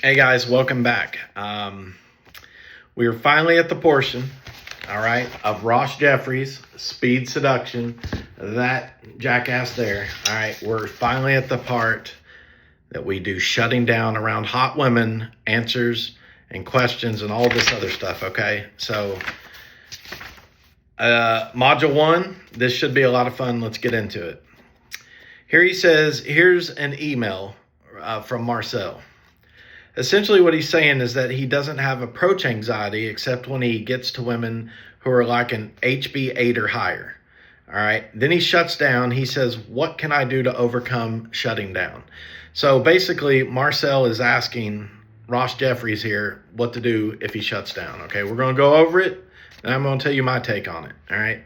Hey guys, welcome back. We are finally at the portion, all right, of Ross Jeffries Speed Seduction. That jackass there. All right, we're finally at the part that we do shutting down around hot women, answers and questions and all this other stuff. Okay, so module 1. This should be a lot of fun. Let's get into it. Here he says, here's an email from Marcel. Essentially what he's saying is that he doesn't have approach anxiety except when he gets to women who are like an HB8 or higher. All right. Then he shuts down. He says, what can I do to overcome shutting down? So basically, Marcel is asking Ross Jeffries here what to do if he shuts down. Okay. We're going to go over it, and I'm going to tell you my take on it. All right.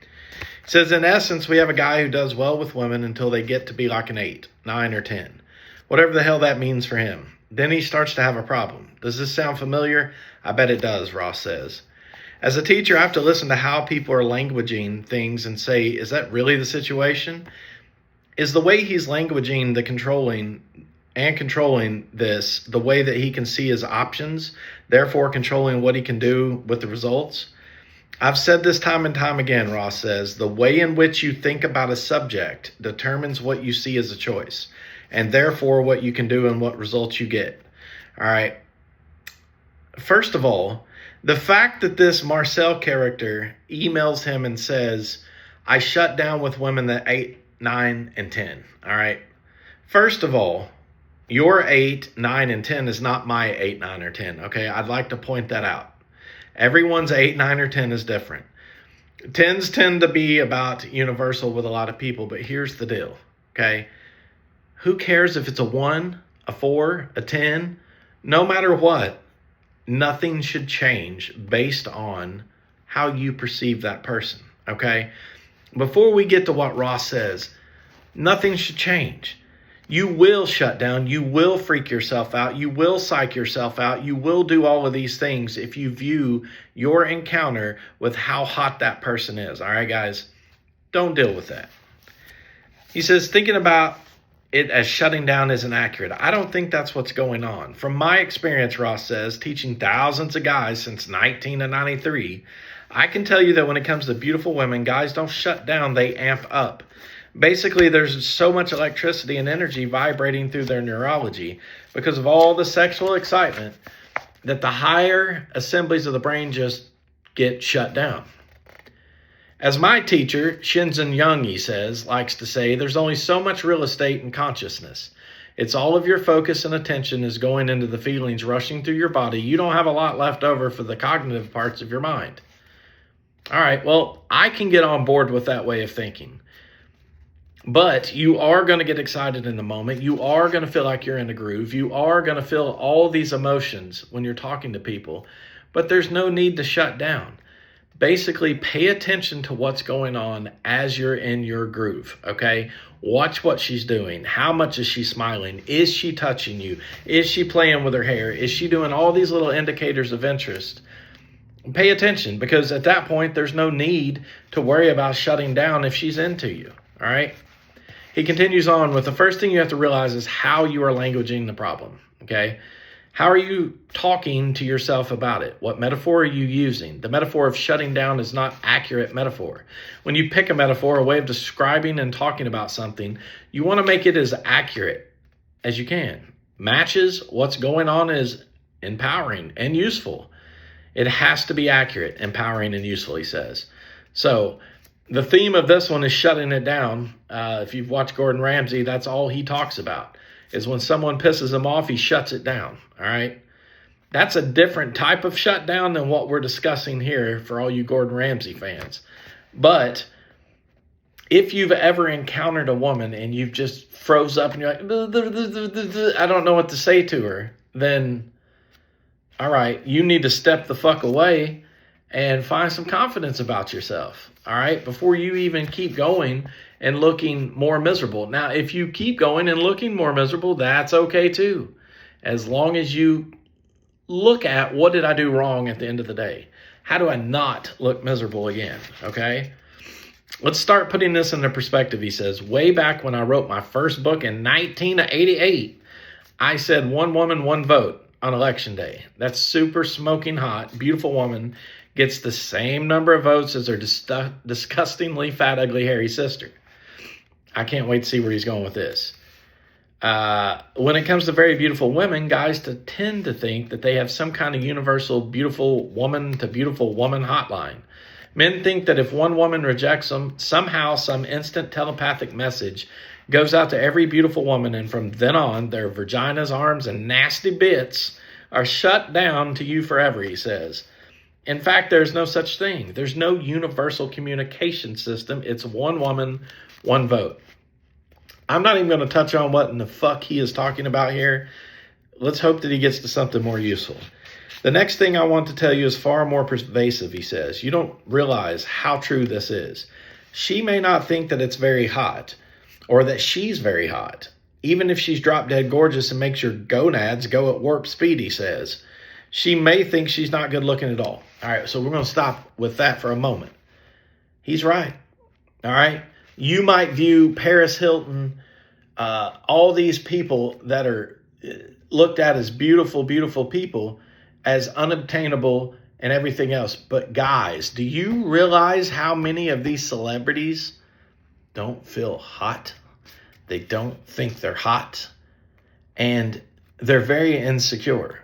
It says, in essence, we have a guy who does well with women until they get to be like an 8, 9, or 10. Whatever the hell that means for him. Then he starts to have a problem. Does this sound familiar? I bet it does, Ross says. As a teacher, I have to listen to how people are languaging things and say, is that really the situation? Is the way he's languaging the controlling this the way that he can see his options, therefore controlling what he can do with the results? I've said this time and time again, Ross says, the way in which you think about a subject determines what you see as a choice, and therefore what you can do and what results you get. All right. First of all, the fact that this Marcel character emails him and says, I shut down with women that 8, 9, and 10. All right. First of all, your 8, 9, and 10 is not my 8, 9, or 10. Okay. I'd like to point that out. Everyone's 8, 9, or 10 is different. 10s tend to be about universal with a lot of people, but here's the deal. Okay. Who cares if it's a 1, a 4, a 10? No matter what, nothing should change based on how you perceive that person, okay? Before we get to what Ross says, nothing should change. You will shut down. You will freak yourself out. You will psych yourself out. You will do all of these things if you view your encounter with how hot that person is, all right, guys? Don't deal with that. He says, thinking about it as shutting down isn't accurate. I don't think that's what's going on. From my experience, Ross says, teaching thousands of guys since 1993, I can tell you that when it comes to beautiful women, guys don't shut down, they amp up. Basically, there's so much electricity and energy vibrating through their neurology because of all the sexual excitement that the higher assemblies of the brain just get shut down. As my teacher, Shinzen Young, says, likes to say, there's only so much real estate in consciousness. It's all of your focus and attention is going into the feelings rushing through your body. You don't have a lot left over for the cognitive parts of your mind. All right, well, I can get on board with that way of thinking. But you are going to get excited in the moment. You are going to feel like you're in a groove. You are going to feel all these emotions when you're talking to people. But there's no need to shut down. Basically, pay attention to what's going on as you're in your groove, okay? Watch what she's doing. How much is she smiling? Is she touching you? Is she playing with her hair? Is she doing all these little indicators of interest? Pay attention, because at that point, there's no need to worry about shutting down if she's into you, all right? He continues on with the first thing you have to realize is how you are languaging the problem, okay? How are you talking to yourself about it? What metaphor are you using? The metaphor of shutting down is not accurate metaphor. When you pick a metaphor, a way of describing and talking about something, you want to make it as accurate as you can. Matches what's going on is empowering and useful. It has to be accurate, empowering, and useful, he says. So the theme of this one is shutting it down. If you've watched Gordon Ramsay, that's all he talks about. Is when someone pisses him off, he shuts it down, all right? That's a different type of shutdown than what we're discussing here for all you Gordon Ramsay fans. But if you've ever encountered a woman and you've just froze up and you're like, I don't know what to say to her, then, all right, you need to step the fuck away and find some confidence about yourself, all right, before you even keep going and looking more miserable. Now, if you keep going and looking more miserable, that's okay too. As long as you look at what did I do wrong at the end of the day? How do I not look miserable again? Okay. Let's start putting this into perspective. He says, way back when I wrote my first book in 1988, I said one woman, one vote on election day. That's super smoking hot. Beautiful woman gets the same number of votes as her disgustingly fat, ugly, hairy sister. I can't wait to see where he's going with this. When it comes to very beautiful women, guys tend to think that they have some kind of universal beautiful woman to beautiful woman hotline. Men think that if one woman rejects them, somehow some instant telepathic message goes out to every beautiful woman, and from then on, their vaginas, arms, and nasty bits are shut down to you forever, he says. In fact, there's no such thing. There's no universal communication system. It's one woman, one vote. I'm not even going to touch on what in the fuck he is talking about here. Let's hope that he gets to something more useful. The next thing I want to tell you is far more pervasive, he says. You don't realize how true this is. She may not think that it's very hot or that she's very hot, even if she's drop dead gorgeous and makes your gonads go at warp speed, he says. She may think she's not good looking at all. All right, so we're going to stop with that for a moment. He's right. All right. You might view Paris Hilton, all these people that are looked at as beautiful, beautiful people, as unobtainable and everything else. But guys, do you realize how many of these celebrities don't feel hot? They don't think they're hot. And they're very insecure.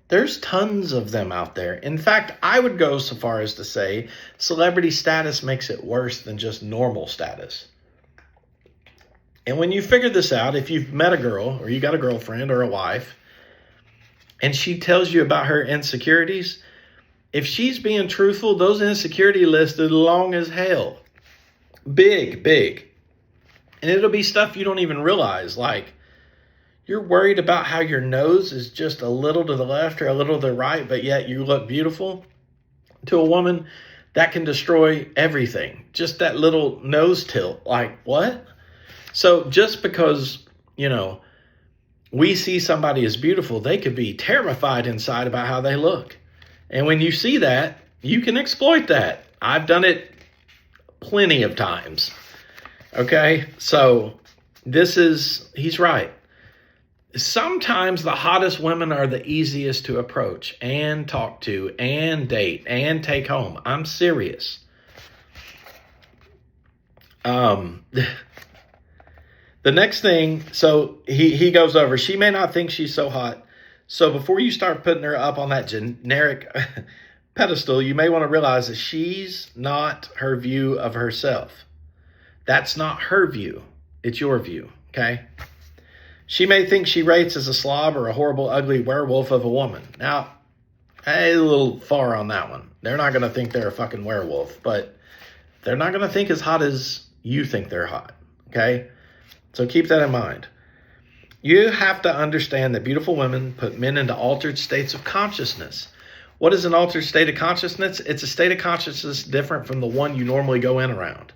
There's tons of them out there. In fact, I would go so far as to say celebrity status makes it worse than just normal status. And when you figure this out, if you've met a girl or you got a girlfriend or a wife, and she tells you about her insecurities, if she's being truthful, those insecurity lists are long as hell. Big, big. And it'll be stuff you don't even realize, like, you're worried about how your nose is just a little to the left or a little to the right, but yet you look beautiful. To a woman, that can destroy everything. Just that little nose tilt. Like, what? So just because, we see somebody as beautiful, they could be terrified inside about how they look. And when you see that, you can exploit that. I've done it plenty of times. Okay? So he's right. Sometimes the hottest women are the easiest to approach and talk to and date and take home. I'm serious. The next thing, so he goes over, she may not think she's so hot. So before you start putting her up on that generic pedestal, you may want to realize that she's not her view of herself. That's not her view. It's your view, okay? She may think she rates as a slob or a horrible, ugly werewolf of a woman. Now, a little far on that one. They're not going to think they're a fucking werewolf, but they're not going to think as hot as you think they're hot, okay? So keep that in mind. You have to understand that beautiful women put men into altered states of consciousness. What is an altered state of consciousness? It's a state of consciousness different from the one you normally go in around.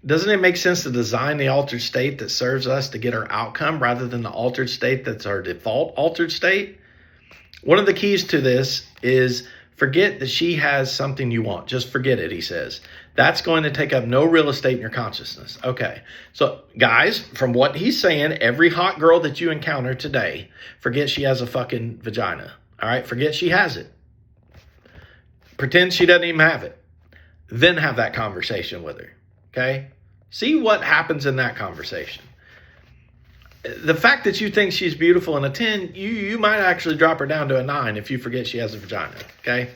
Doesn't it make sense to design the altered state that serves us to get our outcome rather than the altered state that's our default altered state? One of the keys to this is forget that she has something you want. Just forget it, he says. That's going to take up no real estate in your consciousness. Okay, so guys, from what he's saying, every hot girl that you encounter today, forget she has a fucking vagina. All right, forget she has it. Pretend she doesn't even have it. Then have that conversation with her, okay? See what happens in that conversation. The fact that you think she's beautiful in a 10, you might actually drop her down to a 9 if you forget she has a vagina, okay?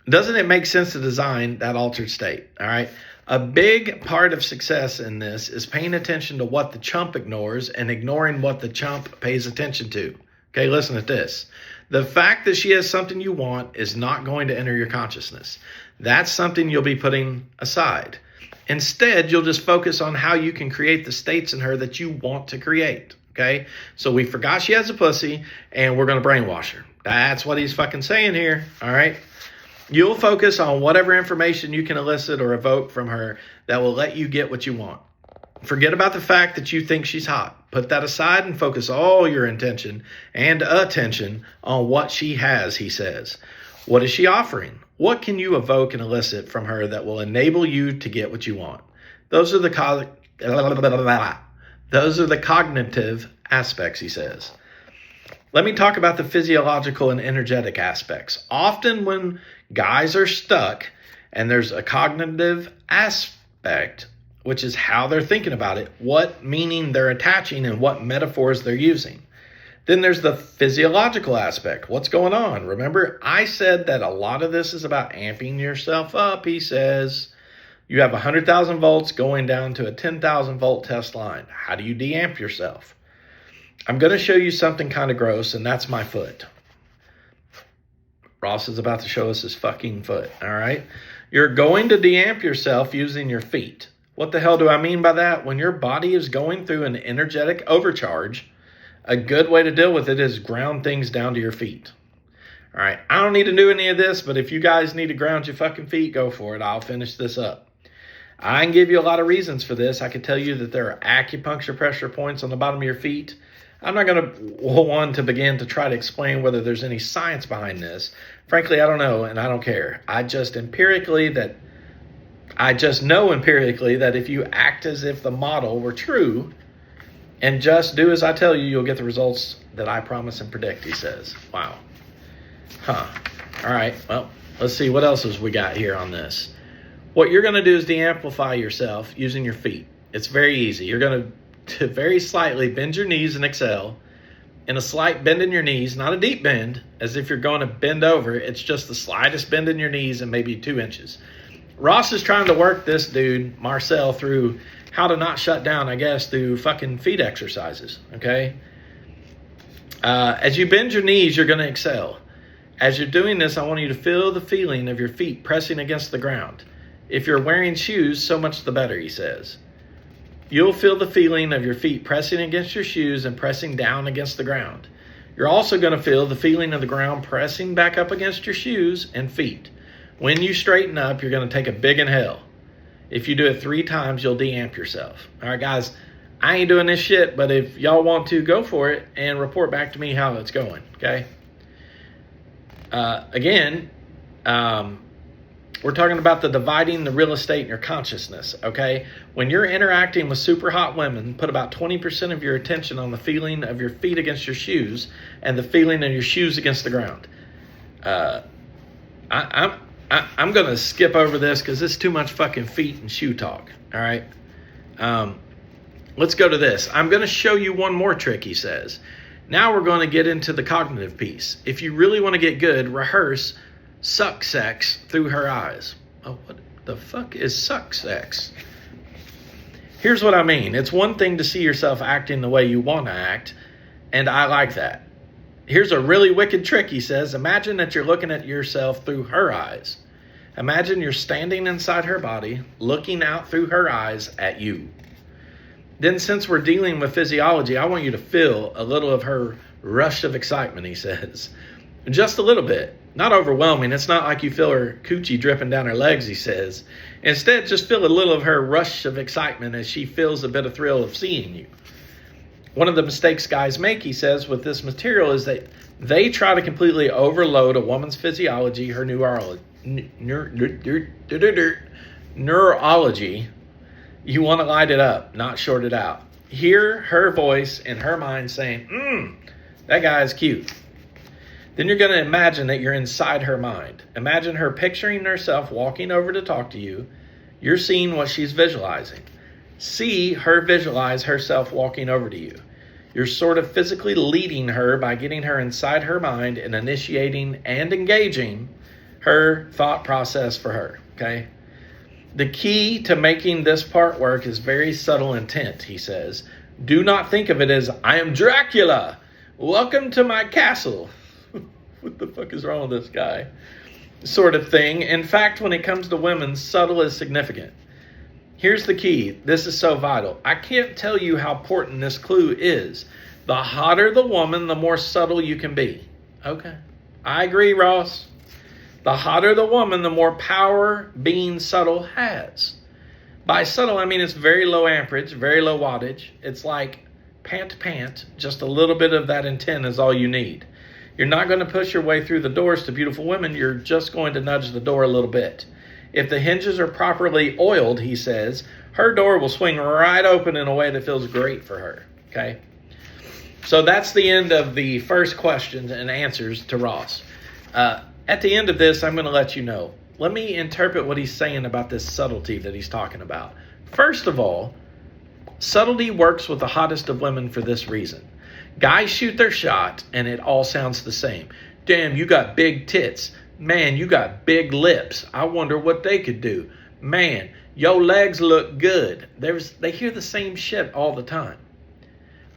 Doesn't it make sense to design that altered state, all right? A big part of success in this is paying attention to what the chump ignores and ignoring what the chump pays attention to. Okay, listen to this. The fact that she has something you want is not going to enter your consciousness. That's something you'll be putting aside. Instead, you'll just focus on how you can create the states in her that you want to create, okay? So we forgot she has a pussy, and we're going to brainwash her. That's what he's fucking saying here, all right? You'll focus on whatever information you can elicit or evoke from her that will let you get what you want. Forget about the fact that you think she's hot. Put that aside and focus all your intention and attention on what she has, he says. What is she offering? What can you evoke and elicit from her that will enable you to get what you want? Those are the Those are the cognitive aspects, he says. Let me talk about the physiological and energetic aspects. Often when guys are stuck and there's a cognitive aspect, which is how they're thinking about it, what meaning they're attaching and what metaphors they're using. Then there's the physiological aspect. What's going on? Remember, I said that a lot of this is about amping yourself up, he says. You have 100,000 volts going down to a 10,000 volt test line. How do you deamp yourself? I'm going to show you something kind of gross, and that's my foot. Ross is about to show us his fucking foot, all right? You're going to deamp yourself using your feet. What the hell do I mean by that? When your body is going through an energetic overcharge, a good way to deal with it is ground things down to your feet. All right, I don't need to do any of this, but if you guys need to ground your fucking feet, go for it. I'll finish this up. I can give you a lot of reasons for this. I can tell you that there are acupuncture pressure points on the bottom of your feet. I'm not going to begin to try to explain whether there's any science behind this. Frankly, I don't know, and I don't care. I just know empirically that if you act as if the model were true and just do as I tell you, you'll get the results that I promise and predict, he says. Wow. Huh. All right. Well, let's see what else we got here on this. What you're going to do is de-amplify yourself using your feet. It's very easy. You're going to very slightly bend your knees and exhale. In a slight bend in your knees, not a deep bend, as if you're going to bend over. It's just the slightest bend in your knees and maybe 2 inches. Ross is trying to work this dude, Marcel, through how to not shut down, I guess, through fucking feet exercises, okay? As you bend your knees, you're going to exhale. As you're doing this, I want you to feel the feeling of your feet pressing against the ground. If you're wearing shoes, so much the better, he says. You'll feel the feeling of your feet pressing against your shoes and pressing down against the ground. You're also going to feel the feeling of the ground pressing back up against your shoes and feet. When you straighten up, you're going to take a big inhale. If you do it 3 times, you'll de-amp yourself. All right, guys, I ain't doing this shit, but if y'all want to, go for it and report back to me how it's going, okay? We're talking about the dividing the real estate in your consciousness, okay? When you're interacting with super hot women, put about 20% of your attention on the feeling of your feet against your shoes and the feeling of your shoes against the ground. I'm going to skip over this because it's too much fucking feet and shoe talk, all right? Let's go to this. I'm going to show you one more trick, he says. Now we're going to get into the cognitive piece. If you really want to get good, rehearse suck sex through her eyes. Oh, what the fuck is suck sex? Here's what I mean. It's one thing to see yourself acting the way you want to act, and I like that. Here's a really wicked trick, he says. Imagine that you're looking at yourself through her eyes. Imagine you're standing inside her body, looking out through her eyes at you. Then, since we're dealing with physiology, I want you to feel a little of her rush of excitement, he says. Just a little bit. Not overwhelming. It's not like you feel her coochie dripping down her legs, he says. Instead, just feel a little of her rush of excitement as she feels a bit of thrill of seeing you. One of the mistakes guys make, he says, with this material is that they try to completely overload a woman's physiology, her neurology. You want to light it up, not short it out. Hear her voice in her mind saying, that guy is cute. Then you're going to imagine that you're inside her mind. Imagine her picturing herself walking over to talk to you. You're seeing what she's visualizing. See her visualize herself walking over to you. You're sort of physically leading her by getting her inside her mind and initiating and engaging her thought process for her, okay? The key to making this part work is very subtle intent, he says. Do not think of it as, I am Dracula. Welcome to my castle. What the fuck is wrong with this guy? Sort of thing. In fact, when it comes to women, subtle is significant. Here's the key. This is so vital. I can't tell you how important this clue is. The hotter the woman, the more subtle you can be. Okay. I agree, Ross. The hotter the woman, the more power being subtle has. By subtle, I mean it's very low amperage, very low wattage. It's like pant to pant. Just a little bit of that intent is all you need. You're not going to push your way through the doors to beautiful women. You're just going to nudge the door a little bit. If the hinges are properly oiled, he says, her door will swing right open in a way that feels great for her. Okay? So that's the end of the first questions and answers to Ross. At the end of this, I'm going to let you know. Let me interpret what he's saying about this subtlety that he's talking about. First of all, subtlety works with the hottest of women for this reason. Guys shoot their shot and it all sounds the same. Damn, you got big tits. Man, you got big lips. I wonder what they could do. Man, your legs look good. They hear the same shit all the time.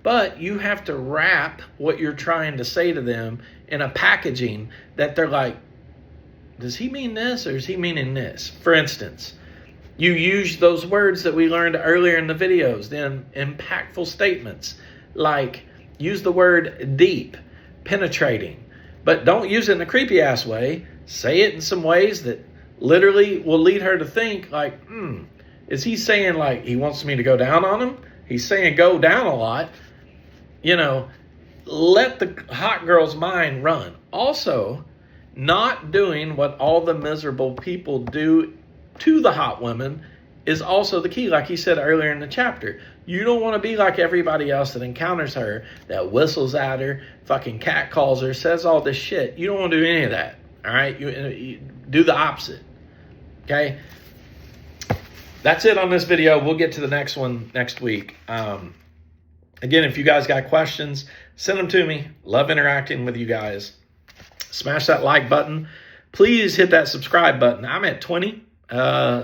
But you have to wrap what you're trying to say to them in a packaging that they're like, does he mean this or is he meaning this? For instance, you use those words that we learned earlier in the videos, then impactful statements, like use the word deep, penetrating, but don't use it in a creepy ass way. Say it in some ways that literally will lead her to think like, is he saying like he wants me to go down on him? He's saying go down a lot. You know, let the hot girl's mind run. Also, not doing what all the miserable people do to the hot women is also the key. Like he said earlier in the chapter, you don't want to be like everybody else that encounters her, that whistles at her, fucking catcalls her, says all this shit. You don't want to do any of that. All right? You do the opposite. Okay? That's it on this video. We'll get to the next one next week. Again, if you guys got questions, send them to me. Love interacting with you guys. Smash that like button. Please hit that subscribe button. I'm at 20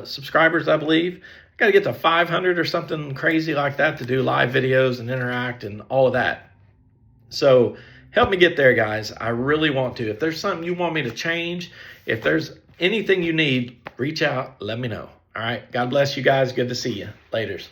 subscribers, I believe. I got to get to 500 or something crazy like that to do live videos and interact and all of that. So help me get there, guys. I really want to. If there's something you want me to change, if there's anything you need, reach out. Let me know. All right. God bless you guys. Good to see you. Laters.